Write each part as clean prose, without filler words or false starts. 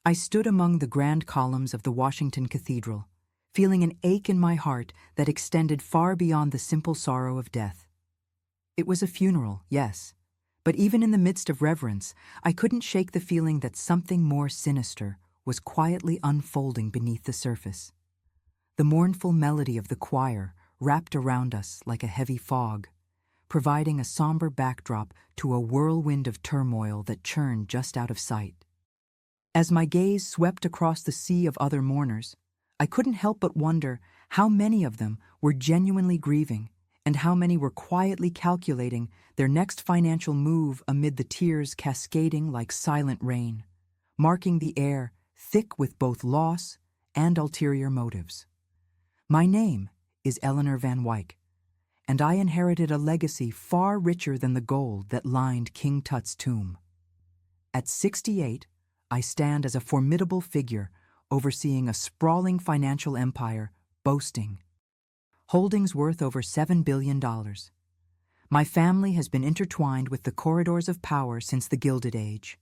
I stood among the grand columns of the Washington Cathedral, feeling an ache in my heart that extended far beyond the simple sorrow of death. It was a funeral, yes, but even in the midst of reverence, I couldn't shake the feeling that something more sinister was quietly unfolding beneath the surface. The mournful melody of the choir wrapped around us like a heavy fog, providing a somber backdrop to a whirlwind of turmoil that churned just out of sight. As my gaze swept across the sea of other mourners, I couldn't help but wonder how many of them were genuinely grieving and how many were quietly calculating their next financial move amid the tears cascading like silent rain, marking the air thick with both loss and ulterior motives. My name is Eleanor Van Wyck, and I inherited a legacy far richer than the gold that lined King Tut's tomb. At 68, I stand as a formidable figure overseeing a sprawling financial empire boasting holdings worth over $7 billion. My family has been intertwined with the corridors of power since the Gilded Age,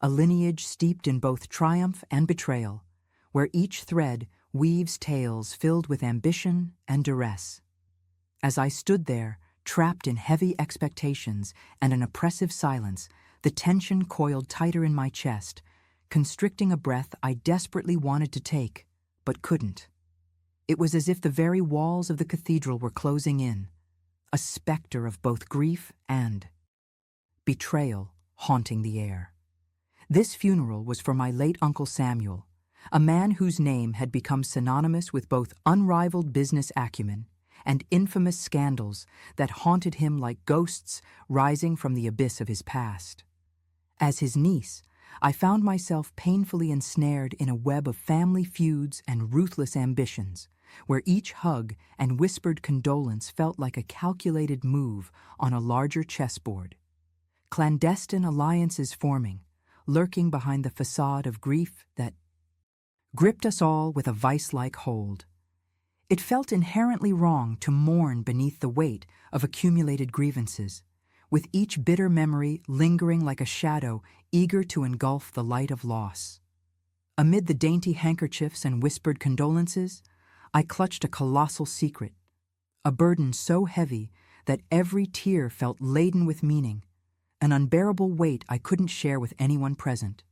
a lineage steeped in both triumph and betrayal, where each thread weaves tales filled with ambition and duress. As I stood there, trapped in heavy expectations and an oppressive silence, the tension coiled tighter in my chest, constricting a breath I desperately wanted to take, but couldn't. It was as if the very walls of the cathedral were closing in, a specter of both grief and betrayal haunting the air. This funeral was for my late Uncle Samuel, a man whose name had become synonymous with both unrivaled business acumen and infamous scandals that haunted him like ghosts rising from the abyss of his past. As his niece, I found myself painfully ensnared in a web of family feuds and ruthless ambitions, where each hug and whispered condolence felt like a calculated move on a larger chessboard. Clandestine alliances forming, lurking behind the facade of grief that gripped us all with a vice-like hold. It felt inherently wrong to mourn beneath the weight of accumulated grievances, with each bitter memory lingering like a shadow eager to engulf the light of loss. Amid the dainty handkerchiefs and whispered condolences, I clutched a colossal secret, a burden so heavy that every tear felt laden with meaning, an unbearable weight I couldn't share with anyone present.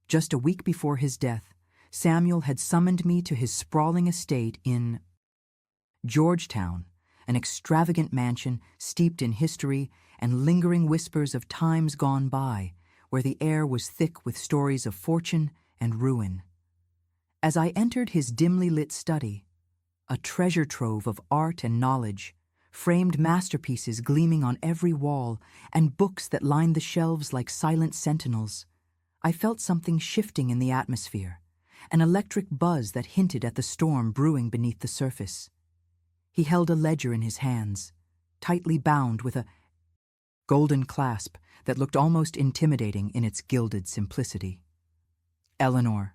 Just a week before his death, Samuel had summoned me to his sprawling estate in Georgetown, an extravagant mansion steeped in history and lingering whispers of times gone by, where the air was thick with stories of fortune and ruin. As I entered his dimly lit study, a treasure trove of art and knowledge, framed masterpieces gleaming on every wall, and books that lined the shelves like silent sentinels, I felt something shifting in the atmosphere, an electric buzz that hinted at the storm brewing beneath the surface. He held a ledger in his hands, tightly bound with a golden clasp that looked almost intimidating in its gilded simplicity. "Eleanor,"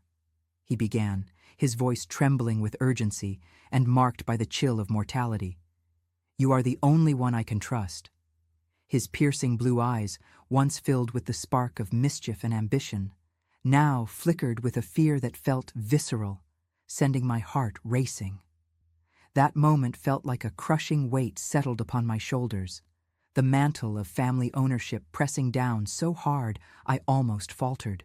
he began, his voice trembling with urgency and marked by the chill of mortality, "you are the only one I can trust." His piercing blue eyes, once filled with the spark of mischief and ambition, now flickered with a fear that felt visceral, sending my heart racing. That moment felt like a crushing weight settled upon my shoulders, the mantle of family ownership pressing down so hard I almost faltered.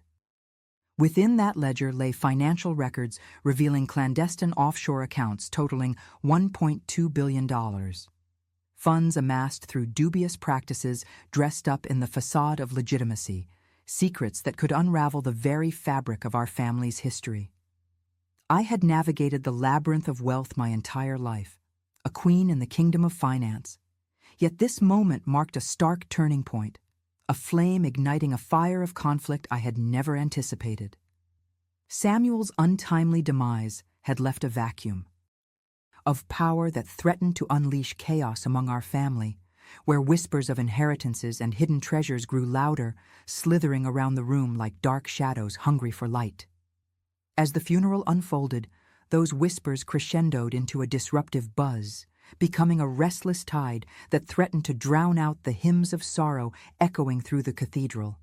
Within that ledger lay financial records revealing clandestine offshore accounts totaling $1.2 billion. Funds amassed through dubious practices dressed up in the facade of legitimacy, secrets that could unravel the very fabric of our family's history. I had navigated the labyrinth of wealth my entire life, a queen in the kingdom of finance. Yet this moment marked a stark turning point, a flame igniting a fire of conflict I had never anticipated. Samuel's untimely demise had left a vacuum of power that threatened to unleash chaos among our family, where whispers of inheritances and hidden treasures grew louder, slithering around the room like dark shadows hungry for light. As the funeral unfolded, those whispers crescendoed into a disruptive buzz, becoming a restless tide that threatened to drown out the hymns of sorrow echoing through the cathedral.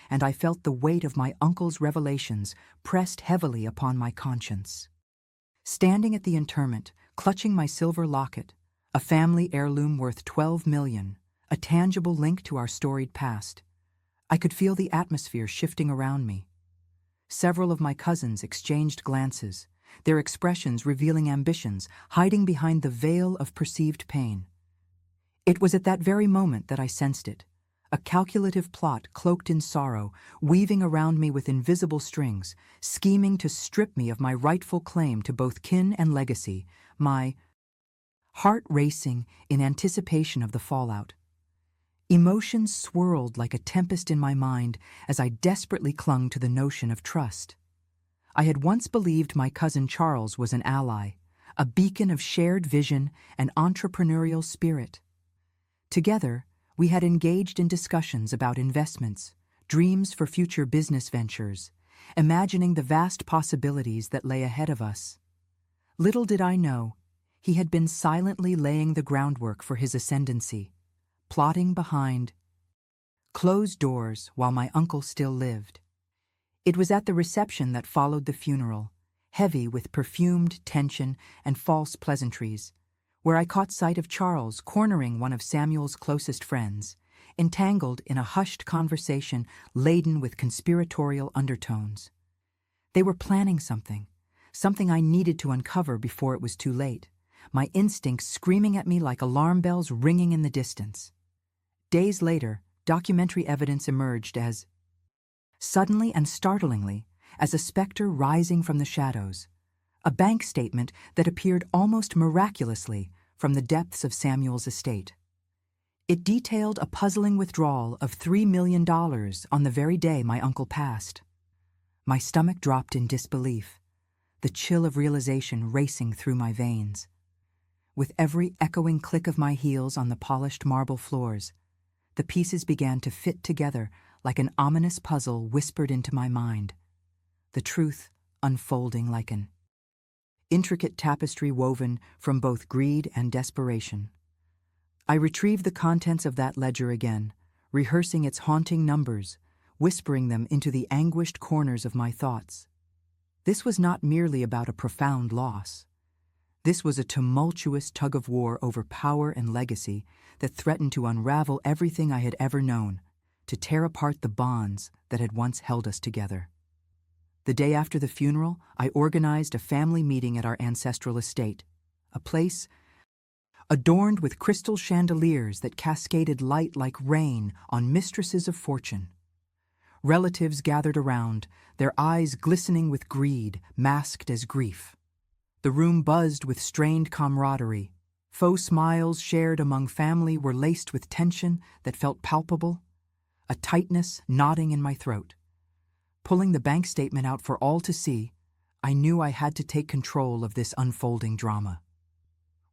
and I felt the weight of my uncle's revelations pressed heavily upon my conscience. Standing at the interment, clutching my silver locket, a family heirloom worth 12 million, a tangible link to our storied past, I could feel the atmosphere shifting around me. Several of my cousins exchanged glances, their expressions revealing ambitions hiding behind the veil of perceived pain. It was at that very moment that I sensed it, a calculative plot cloaked in sorrow, weaving around me with invisible strings, scheming to strip me of my rightful claim to both kin and legacy, my heart racing in anticipation of the fallout. Emotions swirled like a tempest in my mind as I desperately clung to the notion of trust. I had once believed my cousin Charles was an ally, a beacon of shared vision and entrepreneurial spirit. Together, we had engaged in discussions about investments, dreams for future business ventures, imagining the vast possibilities that lay ahead of us. Little did I know, he had been silently laying the groundwork for his ascendancy, plotting behind closed doors while my uncle still lived. It was at the reception that followed the funeral, heavy with perfumed tension and false pleasantries, where I caught sight of Charles cornering one of Samuel's closest friends, entangled in a hushed conversation laden with conspiratorial undertones. They were planning something I needed to uncover before it was too late, my instincts screaming at me like alarm bells ringing in the distance. Days later, documentary evidence emerged as suddenly and startlingly as a specter rising from the shadows, a bank statement that appeared almost miraculously from the depths of Samuel's estate. It detailed a puzzling withdrawal of $3 million on the very day my uncle passed. My stomach dropped in disbelief, the chill of realization racing through my veins. With every echoing click of my heels on the polished marble floors, the pieces began to fit together like an ominous puzzle whispered into my mind, the truth unfolding like an intricate tapestry woven from both greed and desperation. I retrieved the contents of that ledger again, rehearsing its haunting numbers, whispering them into the anguished corners of my thoughts. This was not merely about a profound loss. This was a tumultuous tug-of-war over power and legacy that threatened to unravel everything I had ever known, to tear apart the bonds that had once held us together. The day after the funeral, I organized a family meeting at our ancestral estate, a place adorned with crystal chandeliers that cascaded light like rain on mistresses of fortune. Relatives gathered around, their eyes glistening with greed masked as grief. The room buzzed with strained camaraderie. Faux smiles shared among family were laced with tension that felt palpable, a tightness knotting in my throat. Pulling the bank statement out for all to see, I knew I had to take control of this unfolding drama.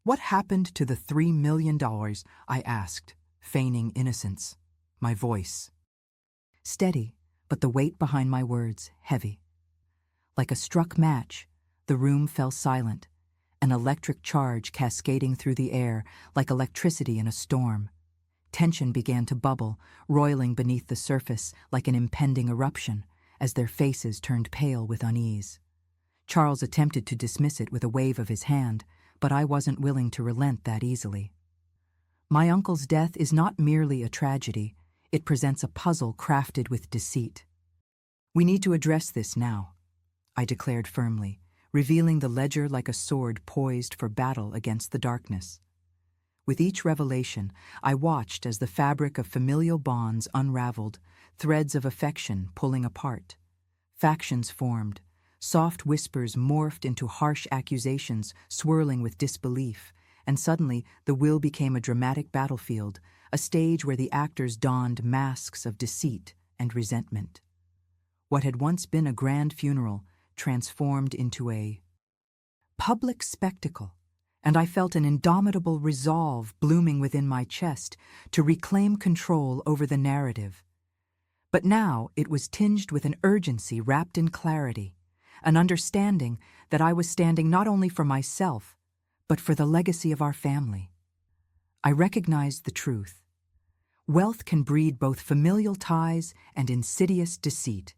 What happened to the $3 million? I asked, feigning innocence, my voice steady, but the weight behind my words heavy. Like a struck match, the room fell silent, an electric charge cascading through the air like electricity in a storm. Tension began to bubble, roiling beneath the surface like an impending eruption, as their faces turned pale with unease. Charles attempted to dismiss it with a wave of his hand, but I wasn't willing to relent that easily. My uncle's death is not merely a tragedy, it presents a puzzle crafted with deceit. We need to address this now, I declared firmly, revealing the ledger like a sword poised for battle against the darkness. With each revelation, I watched as the fabric of familial bonds unraveled, threads of affection pulling apart. Factions formed, soft whispers morphed into harsh accusations swirling with disbelief, and suddenly the will became a dramatic battlefield, a stage where the actors donned masks of deceit and resentment. What had once been a grand funeral transformed into a public spectacle, and I felt an indomitable resolve blooming within my chest to reclaim control over the narrative. But now it was tinged with an urgency wrapped in clarity, an understanding that I was standing not only for myself, but for the legacy of our family. I recognized the truth. Wealth can breed both familial ties and insidious deceit,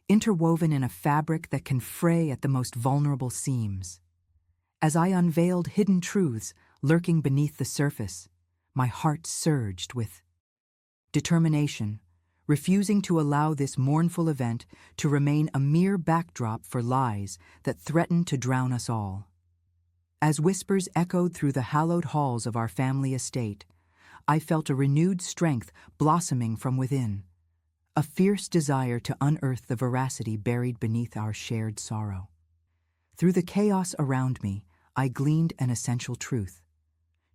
interwoven in a fabric that can fray at the most vulnerable seams. As I unveiled hidden truths lurking beneath the surface, my heart surged with determination, refusing to allow this mournful event to remain a mere backdrop for lies that threatened to drown us all. As whispers echoed through the hallowed halls of our family estate, I felt a renewed strength blossoming from within, a fierce desire to unearth the veracity buried beneath our shared sorrow. Through the chaos around me, I gleaned an essential truth.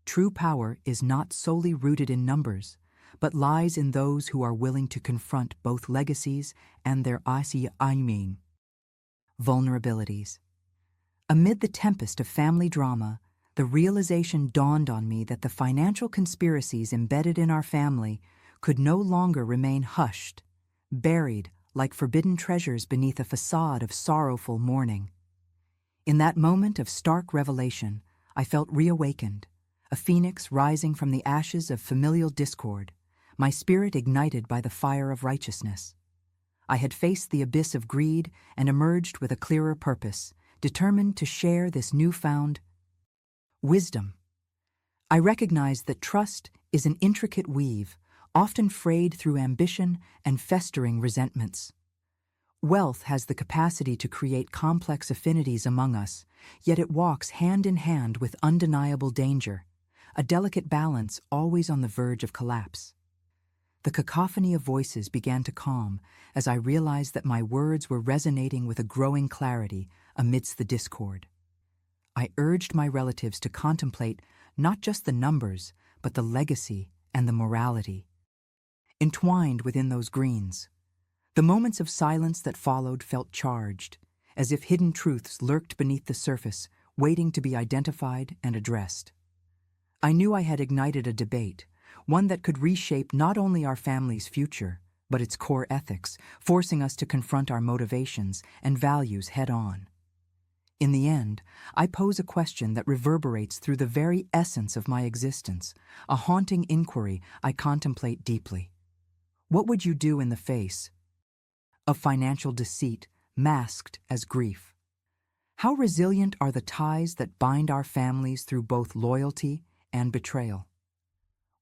True power is not solely rooted in numbers, but lies in those who are willing to confront both legacies and their vulnerabilities. Amid the tempest of family drama, the realization dawned on me that the financial conspiracies embedded in our family could no longer remain hushed, buried like forbidden treasures beneath a facade of sorrowful mourning. In that moment of stark revelation, I felt reawakened, a phoenix rising from the ashes of familial discord, my spirit ignited by the fire of righteousness. I had faced the abyss of greed and emerged with a clearer purpose, determined to share this newfound wisdom. I recognized that trust is an intricate weave, often frayed through ambition and festering resentments. Wealth has the capacity to create complex affinities among us, yet it walks hand in hand with undeniable danger, a delicate balance always on the verge of collapse. The cacophony of voices began to calm as I realized that my words were resonating with a growing clarity amidst the discord. I urged my relatives to contemplate not just the numbers, but the legacy and the morality entwined within those greens. The moments of silence that followed felt charged, as if hidden truths lurked beneath the surface, waiting to be identified and addressed. I knew I had ignited a debate, one that could reshape not only our family's future, but its core ethics, forcing us to confront our motivations and values head-on. In the end, I pose a question that reverberates through the very essence of my existence, a haunting inquiry I contemplate deeply. What would you do in the face of financial deceit masked as grief? How resilient are the ties that bind our families through both loyalty and betrayal?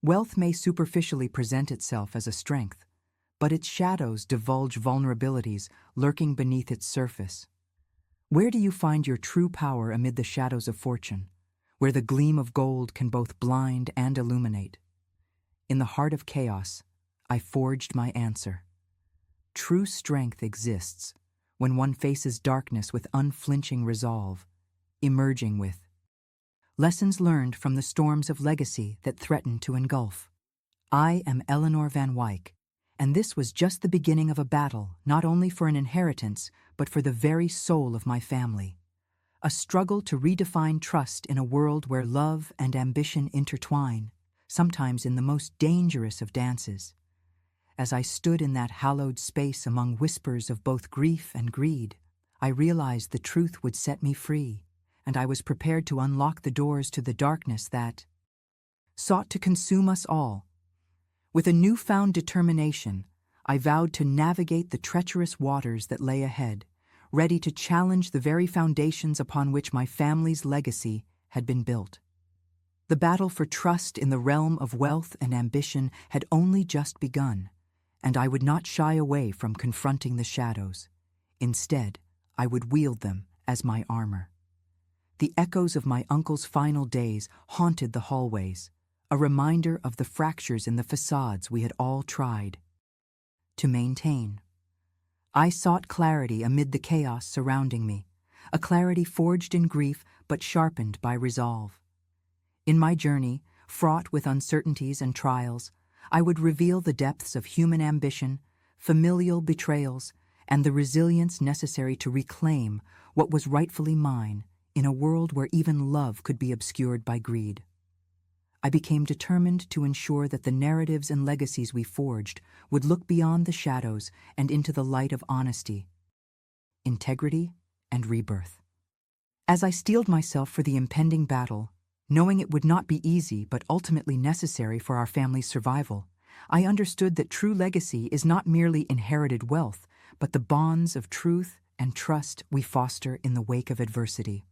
Wealth may superficially present itself as a strength, but its shadows divulge vulnerabilities lurking beneath its surface. Where do you find your true power amid the shadows of fortune, where the gleam of gold can both blind and illuminate? In the heart of chaos, I forged my answer. True strength exists when one faces darkness with unflinching resolve, emerging with lessons learned from the storms of legacy that threaten to engulf. I am Eleanor Van Wyck, and this was just the beginning of a battle not only for an inheritance, but for the very soul of my family. A struggle to redefine trust in a world where love and ambition intertwine, sometimes in the most dangerous of dances. As I stood in that hallowed space among whispers of both grief and greed, I realized the truth would set me free, and I was prepared to unlock the doors to the darkness that sought to consume us all. With a newfound determination, I vowed to navigate the treacherous waters that lay ahead, ready to challenge the very foundations upon which my family's legacy had been built. The battle for trust in the realm of wealth and ambition had only just begun, and I would not shy away from confronting the shadows. Instead, I would wield them as my armor. The echoes of my uncle's final days haunted the hallways, a reminder of the fractures in the facades we had all tried to maintain. I sought clarity amid the chaos surrounding me, a clarity forged in grief but sharpened by resolve. In my journey, fraught with uncertainties and trials, I would reveal the depths of human ambition, familial betrayals, and the resilience necessary to reclaim what was rightfully mine in a world where even love could be obscured by greed. I became determined to ensure that the narratives and legacies we forged would look beyond the shadows and into the light of honesty, integrity, and rebirth. As I steeled myself for the impending battle, knowing it would not be easy but ultimately necessary for our family's survival, I understood that true legacy is not merely inherited wealth, but the bonds of truth and trust we foster in the wake of adversity.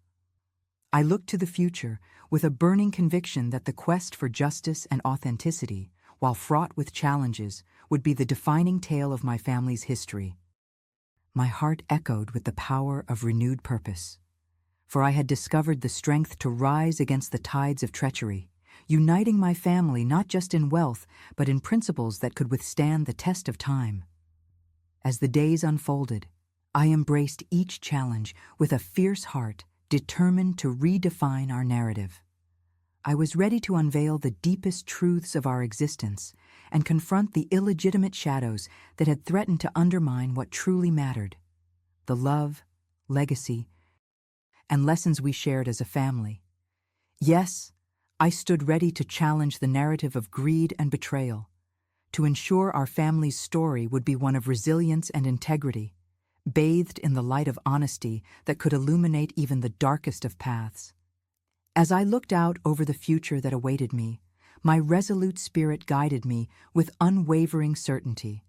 I looked to the future with a burning conviction that the quest for justice and authenticity, while fraught with challenges, would be the defining tale of my family's history. My heart echoed with the power of renewed purpose, for I had discovered the strength to rise against the tides of treachery, uniting my family not just in wealth, but in principles that could withstand the test of time. As the days unfolded, I embraced each challenge with a fierce heart, determined to redefine our narrative. I was ready to unveil the deepest truths of our existence and confront the illegitimate shadows that had threatened to undermine what truly mattered: the love, legacy, and lessons we shared as a family. Yes, I stood ready to challenge the narrative of greed and betrayal, to ensure our family's story would be one of resilience and integrity, bathed in the light of honesty that could illuminate even the darkest of paths. As I looked out over the future that awaited me, my resolute spirit guided me with unwavering certainty.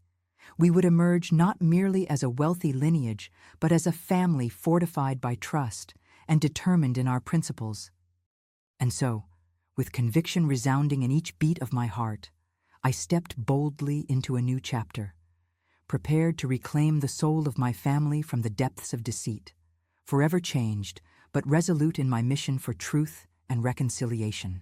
We would emerge not merely as a wealthy lineage, but as a family fortified by trust and determined in our principles. And so, with conviction resounding in each beat of my heart, I stepped boldly into a new chapter, prepared to reclaim the soul of my family from the depths of deceit, forever changed, but resolute in my mission for truth and reconciliation.